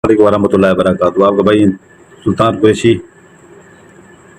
वरहमतुल्लाहि वबरकातुहू। आपका भाई सुल्तान कुरैशी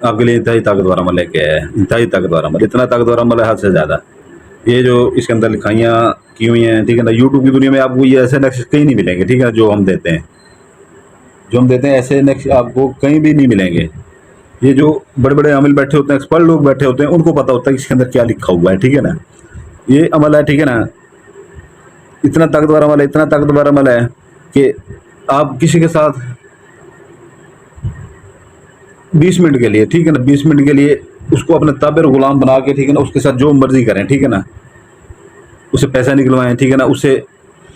आपके लिए इंतहाई ताकतवर अमल लेके आया है। इंतहाई ताकतवर अमल, इतना ताकतवर अमल है हद से ज़्यादा। ये जो इसके अंदर लिखाइयाँ की हुई हैं, ठीक है ना, यूट्यूब की दुनिया में आपको ये ऐसे नक्श कहीं नहीं मिलेंगे, ठीक है ना, जो हम देते हैं। जो हम देते हैं ऐसे नक्श आपको कहीं भी नहीं मिलेंगे। ये जो बड़े बड़े अमिल बैठे होते हैं, एक्सपर्ट लोग बैठे होते हैं, उनको पता होता है कि इसके अंदर क्या लिखा हुआ है, ठीक है ना। ये अमल है, ठीक है ना, इतना ताकतवर अमल है, इतना ताकतवर अमल है कि आप किसी के साथ 20 मिनट के लिए, ठीक है ना, 20 मिनट के लिए उसको अपने ताबे और गुलाम बना के, ठीक है ना, उसके साथ जो मर्जी करें, ठीक है ना, उससे पैसा निकलवाएं, ठीक है ना, उससे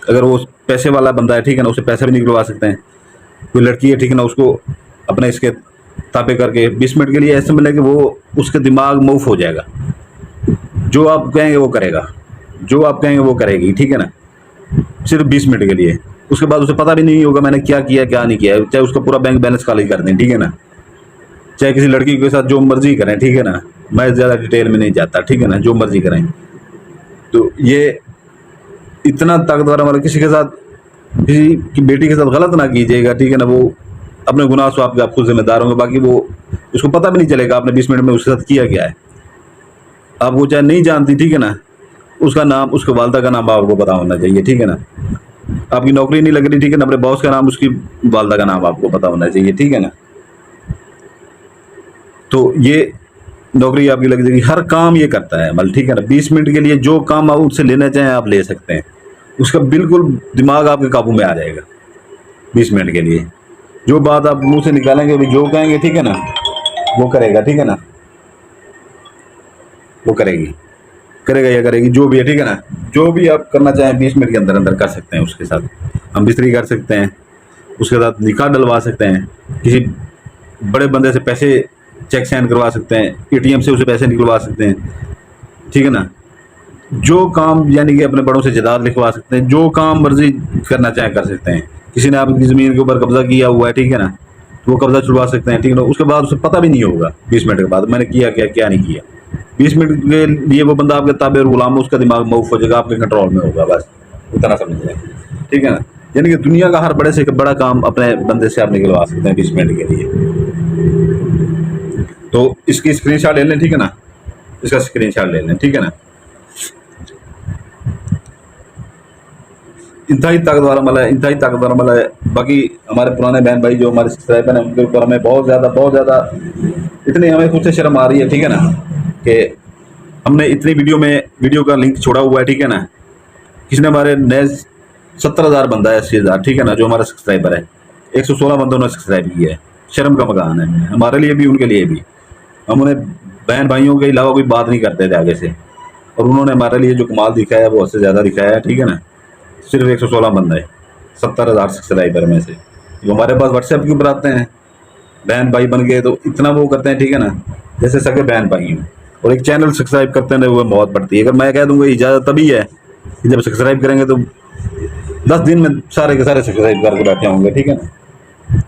अगर वो पैसे वाला बंदा है, ठीक है ना, उससे पैसा भी निकलवा सकते हैं। कोई लड़की है, ठीक है ना, उसको अपने इसके ताबे करके 20 मिनट के लिए ऐसे मिले कि वो उसके दिमाग मूव हो जाएगा। जो आप कहेंगे वो करेगा, जो आप कहेंगे वो करेगी, ठीक है ना, सिर्फ 20 मिनट के लिए। उसके बाद उसे पता भी नहीं होगा मैंने क्या किया क्या नहीं किया, चाहे उसका पूरा बैंक बैलेंस खाली कर दें, ठीक है ना, चाहे किसी लड़की के साथ जो मर्जी करें, ठीक है ना, मैं ज़्यादा डिटेल में नहीं जाता, ठीक है ना, जो मर्जी करें। तो ये इतना ताकतवर हमारा, किसी के साथ, किसी की बेटी के साथ गलत ना कीजिएगा, ठीक है ना, वो अपने गुनाह से आप खुद जिम्मेदार होंगे। बाकी वो उसको पता भी नहीं चलेगा आपने 20 मिनट में उसके साथ किया क्या है। आपको चाहे नहीं जानती, ठीक है ना, उसका नाम, उसके वालदा का नाम आपको पता होना चाहिए, ठीक है ना। आपकी नौकरी नहीं लग रही, ठीक है ना, अपने बॉस का नाम, उसकी वालदा का नाम आपको पता होना चाहिए, ठीक है ना। तो ये नौकरी आपकी लग जाएगी। हर काम ये करता है अमल, ठीक है ना। 20 मिनट के लिए जो काम आप उससे लेना चाहें आप ले सकते हैं। उसका बिल्कुल दिमाग आपके काबू में आ जाएगा 20 मिनट के लिए। जो बात आप मुंह से निकालेंगे, भी जो कहेंगे, ठीक है ना, वो करेगा, ठीक है ना, वो करेगी, करेगा या करेगी, जो भी है, ठीक है ना। जो भी आप करना चाहें 20 मिनट के अंदर अंदर कर सकते हैं। उसके साथ हम बिस्तरी कर सकते हैं, उसके साथ निकाह डलवा सकते हैं, किसी बड़े बंदे से पैसे चेक साइन करवा सकते हैं, एटीएम से उसे पैसे निकलवा सकते हैं, ठीक है ना। जो काम, यानी कि अपने बड़ों से जायदाद लिखवा सकते हैं, जो काम मर्जी करना चाहे कर सकते हैं। किसी ने आपकी ज़मीन के ऊपर कब्जा किया हुआ है, ठीक है ना, तो वो कब्जा छुड़वा सकते हैं, ठीक है ना। उसके बाद उसे पता भी नहीं होगा 20 मिनट के बाद मैंने किया क्या क्या नहीं किया। 20 मिनट के लिए वो बंदा आपके ताबे और गुलाम में, उसका दिमाग मूव हो जाएगा, आपके कंट्रोल में होगा, बस उतना समझ लें, ठीक है ना। यानी कि दुनिया का हर बड़े से बड़ा काम अपने बंदे से आप निकलवा सकते हैं 20 मिनट के लिए। तो इसकी स्क्रीनशॉट ले लें, ठीक है ना, इसका स्क्रीनशॉट ले लें, ठीक है ना। इंतहाई ताकतवर अमल है, इंतहाई ताकतवर अमल है। बाकी हमारे पुराने बहन भाई जो हमारे सब्सक्राइबर हैं, उनके ऊपर हमें बहुत ज़्यादा इतनी हमें खुद से शर्म आ रही है, ठीक है ना, कि हमने इतनी वीडियो का लिंक छोड़ा हुआ है, ठीक है ना। किसी ने हमारे नए 70,000 बंदा है, 80,000, ठीक है ना, जो हमारा सब्सक्राइबर है, 116 बंदों ने सब्सक्राइब किया है। शर्म का मकान है हमारे लिए भी, उनके लिए भी। हम उन्हें बहन भाइयों के अलावा कोई बात नहीं करते थे आगे से, और उन्होंने हमारे लिए जो कमाल दिखाया वो उससे ज़्यादा दिखाया है, ठीक है ना। सिर्फ 116 बंदा है 70,000 सब्सक्राइबर में से, जो हमारे पास व्हाट्सएप के ऊपर आते हैं, बहन भाई बन गए, तो इतना वो करते हैं, ठीक है ना, जैसे सगे बहन भाई हैं। और एक चैनल सब्सक्राइब करते हैं वो बहुत बढ़ती है। अगर मैं कह दूंगा इजाज़त तभी है कि जब सब्सक्राइब करेंगे तो 10 दिन में सारे के सारे सब्सक्राइब करके बैठे होंगे, ठीक है ना।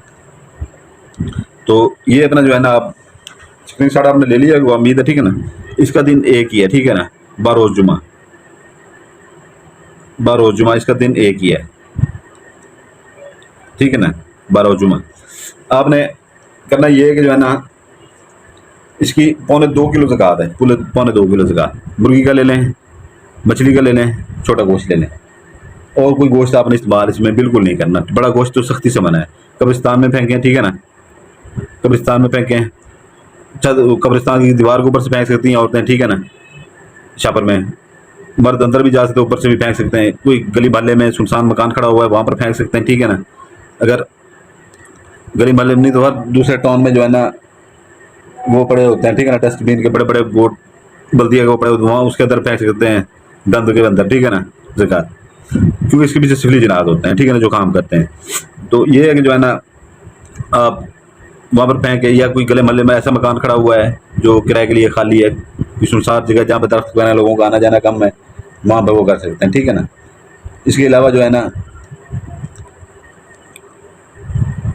तो ये अपना जो है ना, आप स्क्रीन शॉट आपने ले लिया, उम्मीद है, ठीक है ना। इसका दिन एक ही है, ठीक है ना, बारोज़ जुमा, बारोज़ जुमा, इसका दिन एक ही है, ठीक है ना, बारोज़ जुमा। आपने करना ये है कि जो है ना, इसकी 2.25 किलो ज़कात है, पूरे 2.25 किलो ज़कात। मुर्गी का ले लें, मछली का ले लें, छोटा गोश्त ले लें, और कोई गोश्त आपने इस्तेमाल इसमें बिल्कुल नहीं करना। बड़ा गोश्त तो सख्ती से मना है। कब्रिस्तान में फेंकें, ठीक है ना, कब्रिस्तान में फेंकें, कब्रिस्तान की दीवार के ऊपर से फेंक सकती हैं औरतें, ठीक है ना, शापर में। मर्द अंदर भी जा सकते हैं, ऊपर से भी फेंक सकते हैं। कोई गली मोहल्ले में सुनसान मकान खड़ा हुआ है, वहाँ पर फेंक सकते हैं, ठीक है ना। अगर गली मोहल्ले में नहीं तो हर दूसरे टाउन में जो है ना वो पड़े होते हैं, ठीक है ना, डस्टबिन के बड़े बड़े बोर्ड बल्दिया के पड़े होते हैं, वहाँ उसके अंदर फेंक सकते हैं, गंद के अंदर, ठीक है ना, ज़कात। क्योंकि इसके पीछे सिविली जनात होते हैं, ठीक है ना, जो काम करते हैं। तो ये है कि जो है ना, आप वहाँ पर फेंके, या कोई गले मोहल्ले में ऐसा मकान खड़ा हुआ है जो किराए के लिए खाली है, कोई सुनसान जगह जहाँ पर दरख्त वगैरह लोगों का आना जाना कम है, वहाँ पर वो कर सकते हैं, ठीक है ना। इसके अलावा जो है ना,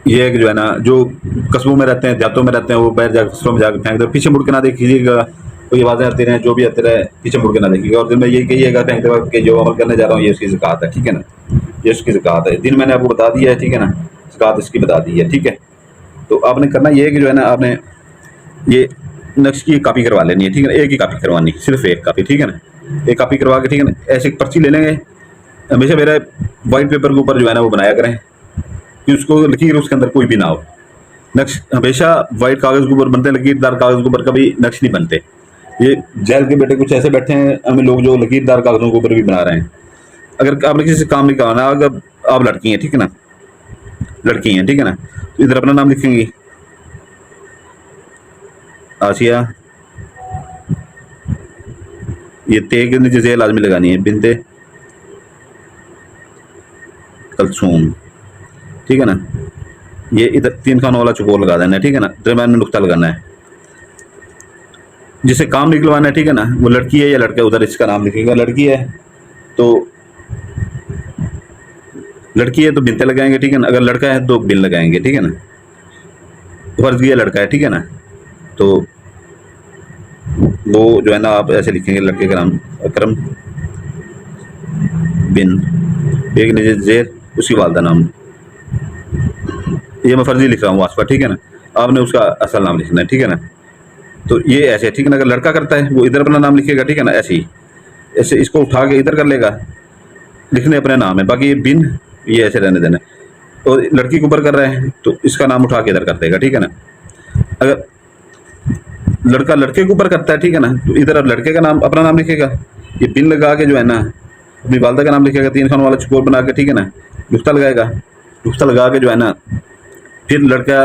ये है कि जो है ना, जो कस्बों में रहते हैं, देहातों में रहते हैं, वो बाहर जाकर कस्बों में जाकर फेंक दो। पीछे मुड़ के ना देखिएगा, कोई आवाज़ें आती रहें, जो भी आते रहे, पीछे मुड़ के ना देखिएगा। और दिन में यही कहिएगा फेंकते वक्त कि जो अमल करने जा रहा हूँ ये उसकी ज़कात है, ठीक है ना, ये उसकी ज़कात है। दिन मैंने आपको बता दिया है, ठीक है ना, तहकीकात इसकी बता दी है, ठीक है। तो आपने करना ये है कि जो है ना, आपने ये नक्श की कापी करवा लेनी है, ठीक है ना। एक ही कापी करवानी है, सिर्फ एक कापी, ठीक है ना। एक कापी करवा के, ठीक है ना, ऐसे एक पर्ची ले लेंगे। हमेशा मेरा वाइट पेपर के ऊपर जो है ना वो बनाया करें कि उसको लकीर उसके अंदर कोई भी ना हो। नक्श हमेशा वाइट कागज़ के ऊपर बनते हैं, लकीरदार कागज़ के ऊपर कभी नक्श नहीं बनते। ये जेल के बेटे कुछ ऐसे बैठे हैं हमें लोग जो लकीरदार कागज़ों के ऊपर भी बना रहे हैं। अगर आपने किसी से काम नहीं करवाना, अगर आप लड़की हैं, ठीक है ना, लड़की हैं, ठीक है ना, तो इधर अपना नाम लिखेंगी आसिया, ये ते के नीचे जे लाजमी लगानी है, बिनते कलसूम, ठीक है ना। ये इधर 3 खानों वाला चुकोर लगा देना है, ठीक है ना। दरम्यान में नुक्ता लगाना है। जिसे काम निकलवाना है, ठीक है ना, वो लड़की है या लड़का है, उधर इसका नाम लिखेगा। लड़की है तो लड़की है तो बिनते लगाएंगे, ठीक है ना। अगर लड़का है तो बिन लगाएंगे, ठीक है ना। फर्ज किया लड़का है, ठीक है ना, तो वो जो है ना आप ऐसे लिखेंगे, लड़के का नाम अकरम बिन, एक नीचे जेर उसकी वालदा नाम। ये मैं फर्जी लिख रहा हूँ वास्ता, ठीक है ना। आपने उसका असल नाम लिखना है, ठीक है ना। तो ये ऐसे, ठीक है ना। अगर लड़का करता है वो इधर अपना नाम लिखेगा, ठीक है ना, ऐसे ही, ऐसे इसको उठा के इधर कर लेगा, लिखने अपने नाम है। बाकी ये बिन ये ऐसे रहने देना। और लड़की के ऊपर कर रहे हैं तो इसका नाम उठा के इधर कर देगा, ठीक है ना। अगर लड़का लड़के के ऊपर करता है, ठीक है ना, तो इधर अब लड़के का नाम अपना नाम लिखेगा, ये बिन लगा के जो है ना अपनी वालदा का नाम लिखेगा, 3 खानों वाला चुकोर बना के, ठीक है ना, नुक्ता लगाएगा। नुक्ता लगा के जो है ना फिर लड़का,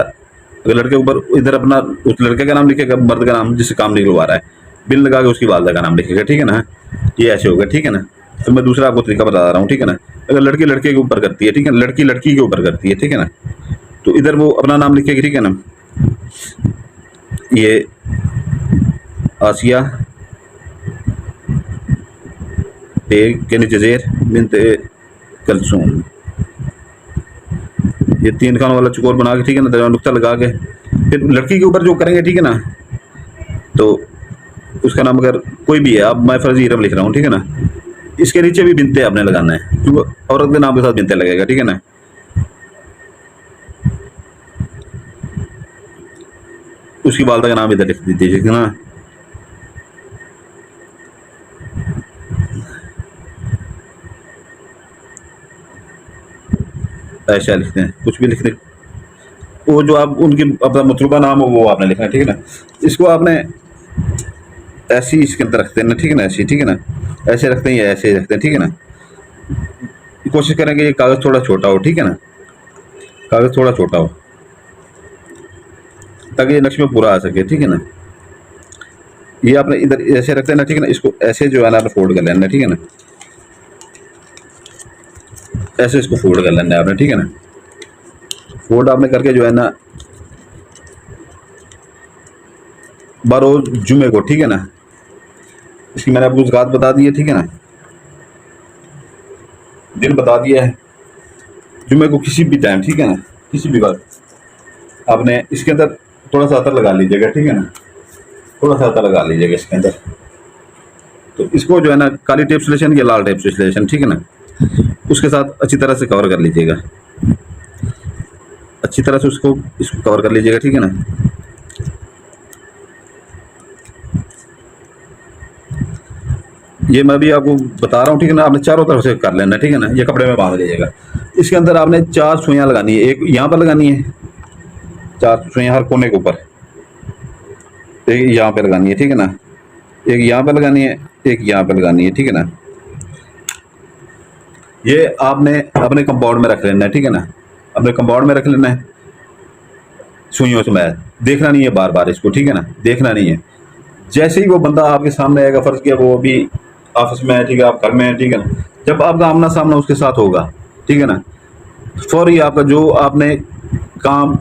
अगर लड़के के ऊपर इधर अपना उस लड़के का नाम लिखेगा, मर्द का नाम जिससे काम निकलवा रहा है, बिन लगा के उसकी वालदा का नाम लिखेगा, ठीक है ना। ये ऐसे होगा, ठीक है ना। तो मैं दूसरा आपको तरीका बता रहा हूँ, ठीक है ना। अगर लड़की लड़के के ऊपर करती है, ठीक है, लड़की लड़की के ऊपर करती है, ठीक है ना, तो इधर वो अपना नाम लिखेगी, ठीक है ना। ये आसिया ते के नीचे जेर बिनते कलसूम, ये 3 खानों वाला चुकोर बना के, ठीक है ना, दरमियान नुक्ता लगा के फिर लड़की के ऊपर जो करेंगे, ठीक है ना, तो उसका नाम अगर कोई भी है, अब मैं फर्जी इरम लिख रहा हूँ, ठीक है ना, इसके नीचे भी बिनते आपने लगाना है, क्योंकि औरत के नाम के साथ बिनते लगेगा, ठीक है ना। उसकी वालदा का नाम इधर लिख दीजिए, ठीक है ना। ऐसा लिखते हैं, कुछ भी लिखते, वो जो आप उनकी अपना मतलूबा नाम हो वो आपने लिखना है, ठीक है ना। इसको आपने ऐसी इसके अंदर रखते हैं ना, ठीक है ना, ऐसी, ठीक है ना, ऐसे रखते हैं या ऐसे रखते हैं, ठीक है ना। कोशिश करेंगे ये कागज़ थोड़ा छोटा हो, ठीक है ना, कागज़ थोड़ा छोटा हो ताकि ये नक्श में पूरा आ सके, ठीक है ना। ये आपने इधर ऐसे रखते हैं ना, ठीक है ना। इसको ऐसे जो है ना आपने फोल्ड कर लेना, ठीक है ना, ऐसे इसको फोल्ड कर लेना है आपने, ठीक है ना। फोल्ड आपने करके जो है ना बरोज जुमे को, ठीक है ना, इसकी मैंने आपको ज़कात बता दी है, ठीक है ना, दिन बता दिया है। जुमे को किसी भी टाइम, ठीक है ना, किसी भी वक्त आपने इसके अंदर थोड़ा सा अतर लगा लीजिएगा, ठीक है ना, थोड़ा सा अतर लगा लीजिएगा इसके अंदर। तो इसको जो है ना काली टेप से लेशन या लाल टेप से लेशन, ठीक है ना, उसके साथ अच्छी तरह से कवर कर लीजिएगा, अच्छी तरह से इसको कवर कर लीजिएगा, ठीक है ना। ये मैं भी आपको बता रहा हूँ, ठीक है ना। आपने चारों तरफ से कर लेना, ठीक है ना। ये कपड़े में बांध लीजिएगा। इसके अंदर आपने 4 सुइयाँ लगानी है, एक यहाँ पर लगानी है, 4 सुइयाँ हर कोने के ऊपर, एक यहाँ पे लगानी है, ठीक है ना, एक यहाँ पे लगानी है, एक यहाँ पे लगानी है, ठीक है ना। ये आपने अपने कंपाउंड में रख लेना है, ठीक है ना, अपने कंपाउंड में रख लेना है सुइयों से मैच, देखना नहीं है बार बार इसको, ठीक है ना, देखना नहीं है। जैसे ही वो बंदा आपके सामने आएगा, फर्ज किया वो अभी ऑफिस में है, ठीक है, आप घर में है, ठीक है ना, जब आपका आमना सामना उसके साथ होगा, ठीक है ना, फौरी आपका जो आपने काम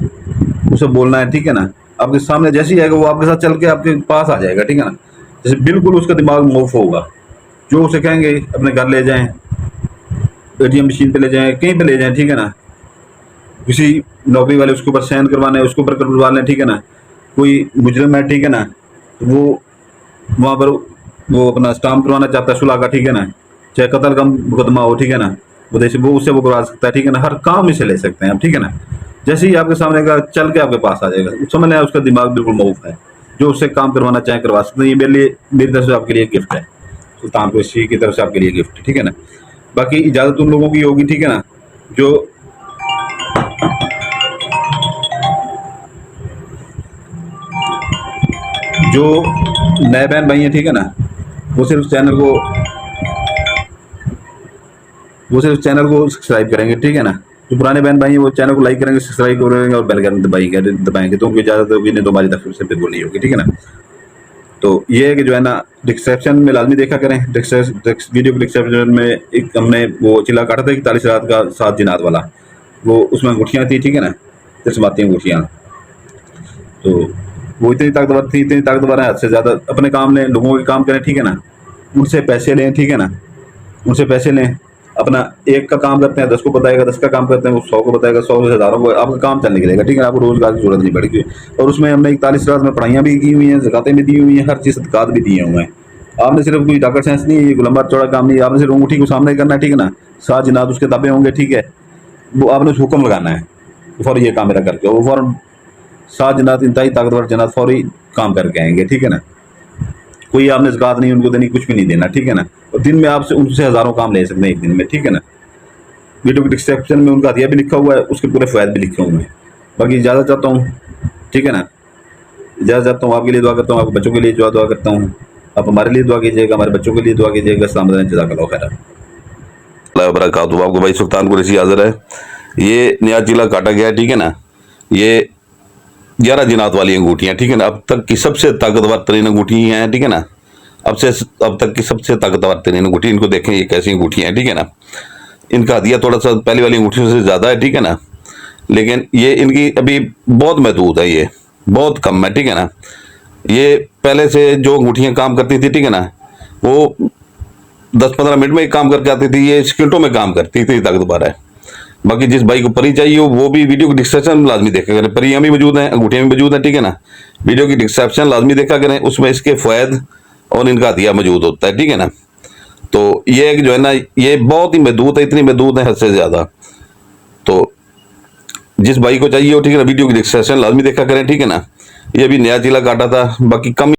उसे बोलना है, ठीक है ना, आपके सामने जैसे ही आएगा वो आपके साथ चल के आपके पास आ जाएगा, ठीक है ना। जैसे बिल्कुल उसका दिमाग मूव होगा, जो उसे कहेंगे अपने घर ले जाएं, एटीएम मशीन पे ले जाएं, कहीं पे ले जाएं, ठीक है ना, किसी नौकरी वाले उसके ऊपर साइन करवाने उसके ऊपर करवा लें, ठीक है ना, कोई मुजरिम है, ठीक है ना, तो वो वहाँ पर वो अपना स्टाम्प करवाना चाहता है सुलह का, ठीक है ना, चाहे कत्ल का मुकदमा हो, ठीक है ना, वो जैसे वो उससे वो करवा सकता है, ठीक है ना, हर काम इसे ले सकते हैं आप, ठीक है ना। जैसे ही आपके सामने का चल के आपके पास आ जाएगा, उस समझ लें उसका दिमाग बिल्कुल मऊफ है, जो उससे काम करवाना चाहे करवा सकते हैं। ये मेरे लिए, मेरी तरफ से आपके लिए गिफ्ट है, सुल्तान कुरैशी की तरफ से आपके लिए गिफ्ट, ठीक है ना। बाकी इजाज़त उन लोगों की होगी, ठीक है ना, जो नए बहन भाई हैं, ठीक है ना, वो सिर्फ चैनल को सब्सक्राइब करेंगे, ठीक है ना। जो पुराने बहन भाई हैं वो चैनल को लाइक करेंगे, सब्सक्राइब करेंगे और बेल आइकन दबाएंगे, तो उनको इजाज़त होगी, नहीं तो हमारी तरफ से बिल्कुल नहीं होगी, ठीक है ना। तो ये है कि जो है ना, डिस्क्रिप्शन में लाजमी देखा करें, वीडियो के डिस्क्रिप्शन में एक हमने वो चिल्ला काटा था 41 रात का 7 जिनात वाला, वो उसमें अंगूठियाँ थी, ठीक है ना, तिरस्माती अंगूठियाँ। तो वो इतनी ताकतवर है, हद से ज़्यादा। अपने काम लें, लोगों के काम करें, ठीक है ना, उनसे पैसे लें, ठीक है ना, उनसे पैसे लें, अपना एक का काम करते हैं 10 को बताएगा, 10 का काम करते हैं वो 100 को बताएगा, 100 से हज़ारों को, आपका काम चलने लगेगा, ठीक है ना, आपको रोजगार की जरूरत नहीं पड़ेगी। और उसमें हमने 41 रात में पढ़ाइयाँ भी की हुई हैं, ज़कातें भी दी हुई हैं, हर चीज़ सदकात भी दिए हुए हैं। आपने सिर्फ कोई रॉकेट साइंस नहीं, ये लंबा चौड़ा काम नहीं, आपने सिर्फ अंगूठी को सामने करना है, ठीक है ना, 7 जिनात उसके ताबे होंगे, ठीक है, वो आपने उस हुक्म लगाना है, फौरी ये काम मेरा करके, वो फौरन 7 जिनात इंतहाई ताकतवर जिनात फौरी काम करके आएंगे, ठीक है ना। कोई आपने ज़कात नहीं उनको देनी, कुछ भी नहीं देना, ठीक है ना। और दिन में आपसे उनसे हज़ारों काम ले सकते हैं एक दिन में, ठीक है ना। वीडियो के डिस्क्रिप्शन में उनका हदिया भी लिखा हुआ है, उसके पूरे फ़ायदे भी लिखे हुए हैं। बाकी इजाज़त चाहता हूँ, ठीक है ना, इजाज़त चाहता हूँ, आपके लिए दुआ करता हूँ, आपके बच्चों के लिए दुआ करता हूँ, आप हमारे लिए दुआ कीजिएगा, हमारे बच्चों के लिए दुआ कीजिएगा। सलामत, जज़ाकल्लाहु खैर। बरकातहू। आपको भाई सुल्तान कुरैशी हाजिर है। ये नया जिला काटा गया है, ठीक है ना। ये 11 जिनात वाली अंगूठियाँ, ठीक है ना, अब तक की सबसे ताकतवर तरीन अंगूठियाँ हैं, ठीक है ना। अब तक की सबसे ताकतवर तरीन अंगूठी, इनको देखें ये कैसी अंगूठियाँ हैं, ठीक है ना। इनका हदिया थोड़ा सा पहले वाली अंगूठियों से ज़्यादा है, ठीक है ना, लेकिन ये इनकी अभी बहुत महदूद है, ये बहुत कम है, ठीक है ना। ये पहले से जो अंगूठियाँ काम करती थी, ठीक है ना, वो 10-15 मिनट में ही काम करके आती थी, ये सेकंडों में काम करती थी, ताकतवर है। बाकी जिस भाई को परी चाहिए हो वो भी वीडियो की डिस्क्रिप्शन में लाजमी देखा करें, परियाँ भी मौजूद हैं, अंगूठियाँ भी मौजूद हैं, ठीक है ना। वीडियो की डिस्क्रिप्शन लाजमी देखा करें, उसमें इसके फ़ायदे और इनका हदिया मौजूद होता है, ठीक है ना। तो ये जो है ना, ये बहुत ही महदूद है, इतनी महदूद है हद से ज़्यादा। तो जिस भाई को चाहिए हो, ठीक है ना, वीडियो की डिस्क्रिप्शन लाजमी देखा करें, ठीक है ना। ये अभी नया जिला काटा था, बाकी कम